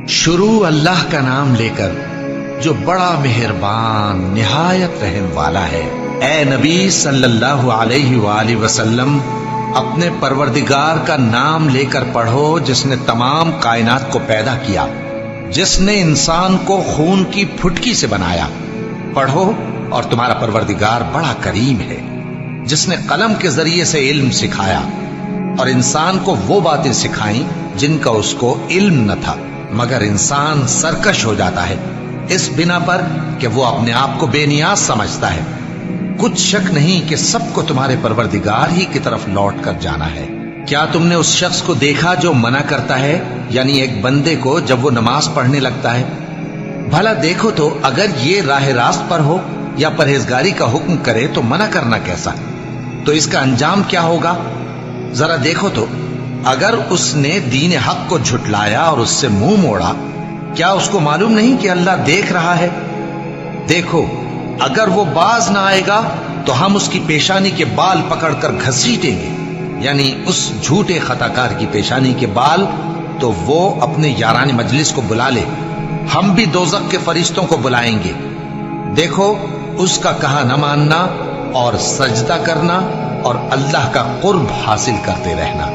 شروع اللہ کا نام لے کر جو بڑا مہربان نہایت رحم والا ہے۔ اے نبی صلی اللہ علیہ وآلہ وسلم، اپنے پروردگار کا نام لے کر پڑھو جس نے تمام کائنات کو پیدا کیا، جس نے انسان کو خون کی پھٹکی سے بنایا۔ پڑھو اور تمہارا پروردگار بڑا کریم ہے، جس نے قلم کے ذریعے سے علم سکھایا اور انسان کو وہ باتیں سکھائیں جن کا اس کو علم نہ تھا، مگر انسان سرکش ہو جاتا ہے اس بنا پر کہ وہ اپنے آپ کو بے نیاز سمجھتا ہے۔ کچھ شک نہیں کہ سب کو تمہارے پروردگار ہی کی طرف لوٹ کر جانا ہے۔ کیا تم نے اس شخص کو دیکھا جو منع کرتا ہے، یعنی ایک بندے کو جب وہ نماز پڑھنے لگتا ہے؟ بھلا دیکھو تو اگر یہ راہ راست پر ہو یا پرہیزگاری کا حکم کرے تو منع کرنا کیسا؟ تو اس کا انجام کیا ہوگا؟ ذرا دیکھو تو اگر اس نے دین حق کو جھٹلایا اور اس سے منہ موڑا، کیا اس کو معلوم نہیں کہ اللہ دیکھ رہا ہے؟ دیکھو اگر وہ باز نہ آئے گا تو ہم اس کی پیشانی کے بال پکڑ کر گھسیٹیں گے، یعنی اس جھوٹے خطا کار کی پیشانی کے بال، تو وہ اپنے یاران مجلس کو بلا لے، ہم بھی دوزخ کے فرشتوں کو بلائیں گے۔ دیکھو اس کا کہا نہ ماننا اور سجدہ کرنا اور اللہ کا قرب حاصل کرتے رہنا۔